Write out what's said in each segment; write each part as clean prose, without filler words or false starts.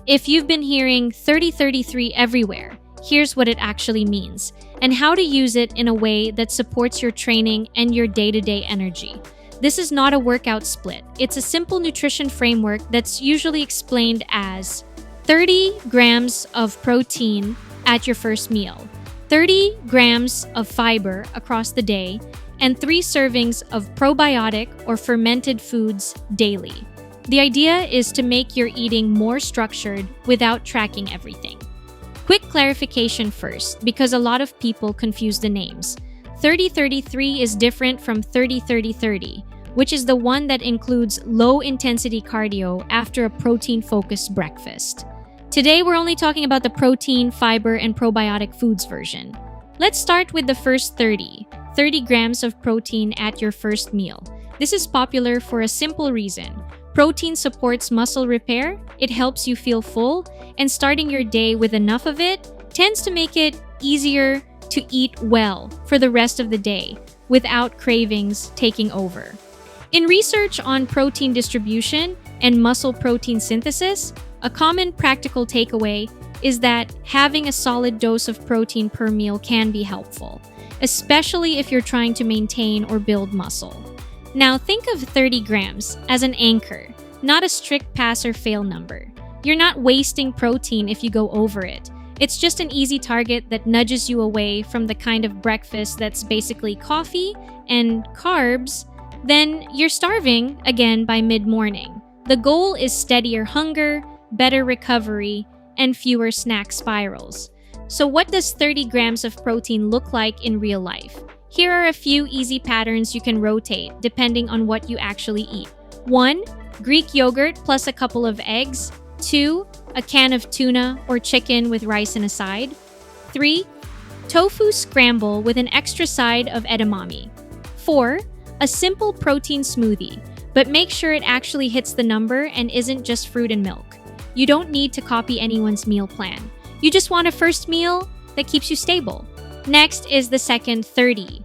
If you've been hearing 30-33 everywhere, here's what it actually means and how to use it in a way that supports your training and your day-to-day energy. This is not a workout split. It's a simple nutrition framework that's usually explained as 30 grams of protein at your first meal, 30 grams of fiber across the day, and 3 servings of probiotic or fermented foods daily. The idea is to make your eating more structured without tracking everything. Quick clarification first, because a lot of people confuse the names. 30-33 is different from 30-30-30, which is the one that includes low-intensity cardio after a protein-focused breakfast. Today, we're only talking about the protein, fiber, and probiotic foods version. Let's start with the first 30 grams of protein at your first meal. This is popular for a simple reason. Protein supports muscle repair, it helps you feel full, and starting your day with enough of it tends to make it easier to eat well for the rest of the day without cravings taking over. In research on protein distribution and muscle protein synthesis, a common practical takeaway is that having a solid dose of protein per meal can be helpful, especially if you're trying to maintain or build muscle. Now think of 30 grams as an anchor, not a strict pass or fail number. You're not wasting protein if you go over it. It's just an easy target that nudges you away from the kind of breakfast that's basically coffee and carbs. Then you're starving again by mid-morning. The goal is steadier hunger, better recovery, and fewer snack spirals. So what does 30 grams of protein look like in real life? Here are a few easy patterns you can rotate depending on what you actually eat. 1. Greek yogurt plus a couple of eggs. 2. A can of tuna or chicken with rice and a side. 3. Tofu scramble with an extra side of edamame. 4. A simple protein smoothie, but make sure it actually hits the number and isn't just fruit and milk. You don't need to copy anyone's meal plan. You just want a first meal that keeps you stable. Next is the second 30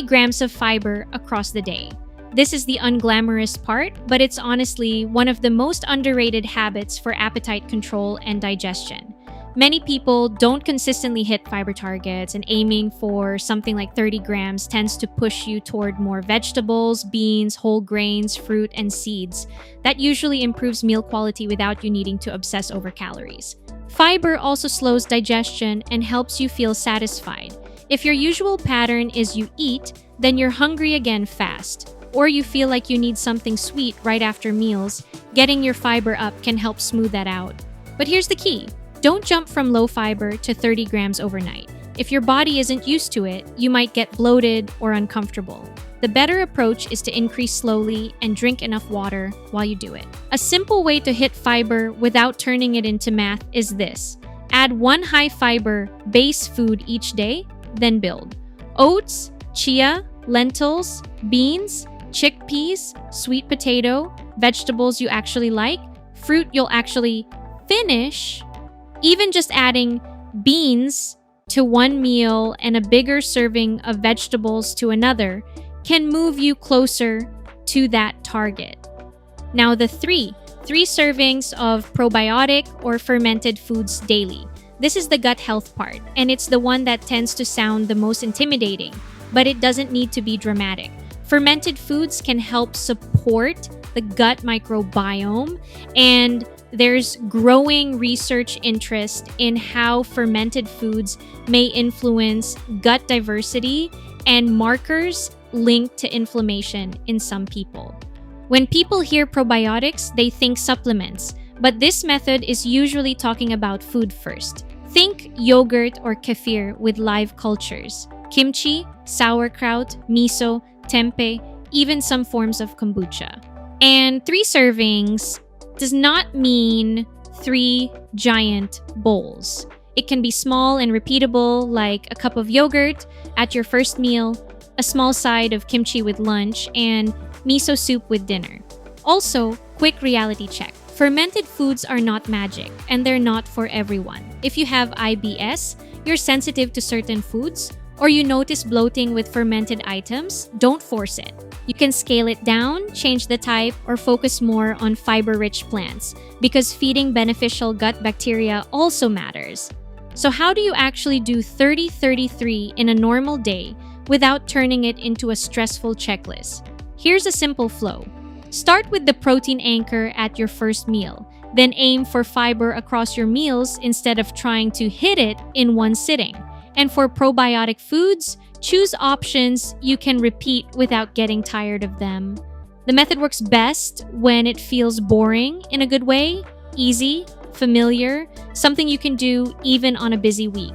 grams of fiber across the day. This is the unglamorous part, but it's honestly one of the most underrated habits for appetite control and digestion. Many people don't consistently hit fiber targets, and aiming for something like 30 grams tends to push you toward more vegetables, beans, whole grains, fruit, and seeds. That usually improves meal quality without you needing to obsess over calories. Fiber also slows digestion and helps you feel satisfied. If your usual pattern is you eat, then you're hungry again fast, or you feel like you need something sweet right after meals, getting your fiber up can help smooth that out. But here's the key. Don't jump from low fiber to 30 grams overnight. If your body isn't used to it, you might get bloated or uncomfortable. The better approach is to increase slowly and drink enough water while you do it. A simple way to hit fiber without turning it into math is this. Add 1 high-fiber base food each day, then build. Oats, chia, lentils, beans, chickpeas, sweet potato, vegetables you actually like, fruit you'll actually finish. Even just adding beans to one meal and a bigger serving of vegetables to another can move you closer to that target. Now the 3 servings of probiotic or fermented foods daily. This is the gut health part, and it's the one that tends to sound the most intimidating, but it doesn't need to be dramatic. Fermented foods can help support the gut microbiome, and there's growing research interest in how fermented foods may influence gut diversity and markers linked to inflammation in some people. When people hear probiotics, they think supplements, but this method is usually talking about food first. Think yogurt or kefir with live cultures, kimchi, sauerkraut, miso, tempeh, even some forms of kombucha. And 3 servings does not mean 3 giant bowls. It can be small and repeatable, like a cup of yogurt at your first meal, a small side of kimchi with lunch, and miso soup with dinner. Also, quick reality check. Fermented foods are not magic, and they're not for everyone. If you have IBS, you're sensitive to certain foods, Or you notice bloating with fermented items? Don't force it. You can scale it down, change the type, or focus more on fiber-rich plants because feeding beneficial gut bacteria also matters. So how do you actually do 30-33 in a normal day without turning it into a stressful checklist? Here's a simple flow. Start with the protein anchor at your first meal, then aim for fiber across your meals instead of trying to hit it in one sitting. And for probiotic foods, choose options you can repeat without getting tired of them. The method works best when it feels boring in a good way, easy, familiar, something you can do even on a busy week.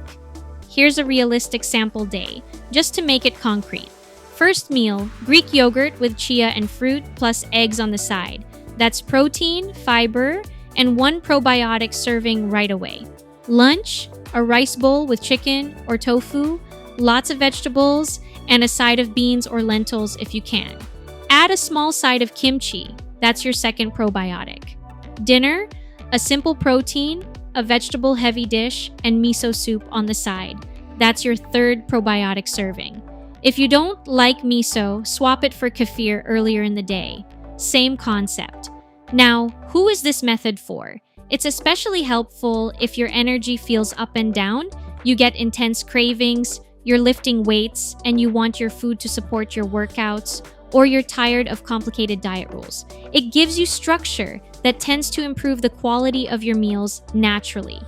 Here's a realistic sample day, just to make it concrete. First meal, Greek yogurt with chia and fruit plus eggs on the side. That's protein, fiber, and one probiotic serving right away. Lunch, a rice bowl with chicken or tofu, lots of vegetables, and a side of beans or lentils if you can. Add a small side of kimchi, that's your second probiotic. Dinner, a simple protein, a vegetable-heavy dish, and miso soup on the side. That's your third probiotic serving. If you don't like miso, swap it for kefir earlier in the day. Same concept. Now, who is this method for? It's especially helpful if your energy feels up and down, you get intense cravings, you're lifting weights, and you want your food to support your workouts, or you're tired of complicated diet rules. It gives you structure that tends to improve the quality of your meals naturally.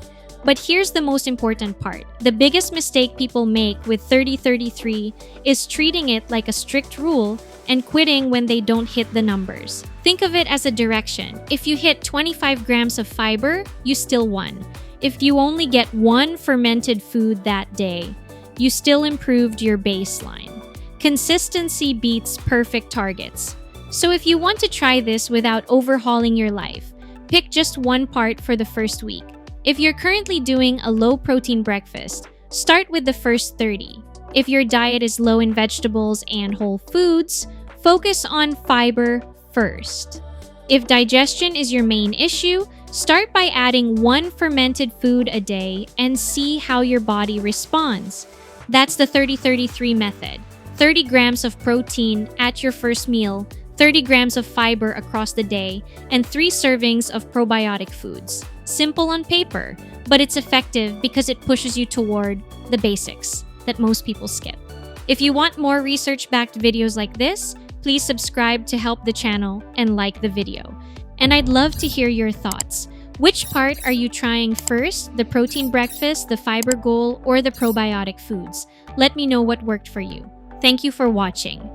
But here's the most important part. The biggest mistake people make with 30-33 is treating it like a strict rule and quitting when they don't hit the numbers. Think of it as a direction. If you hit 25 grams of fiber, you still won. If you only get one fermented food that day, you still improved your baseline. Consistency beats perfect targets. So if you want to try this without overhauling your life, pick just one part for the first week. If you're currently doing a low-protein breakfast, start with the first 30. If your diet is low in vegetables and whole foods, focus on fiber first. If digestion is your main issue, start by adding one fermented food a day and see how your body responds. That's the 30-33 method. 30 grams of protein at your first meal, 30 grams of fiber across the day, and 3 servings of probiotic foods. Simple on paper, but it's effective because it pushes you toward the basics that most people skip. If you want more research-backed videos like this, please subscribe to help the channel and like the video. And I'd love to hear your thoughts. Which part are you trying first, the protein breakfast, the fiber goal, or the probiotic foods? Let me know what worked for you. Thank you for watching.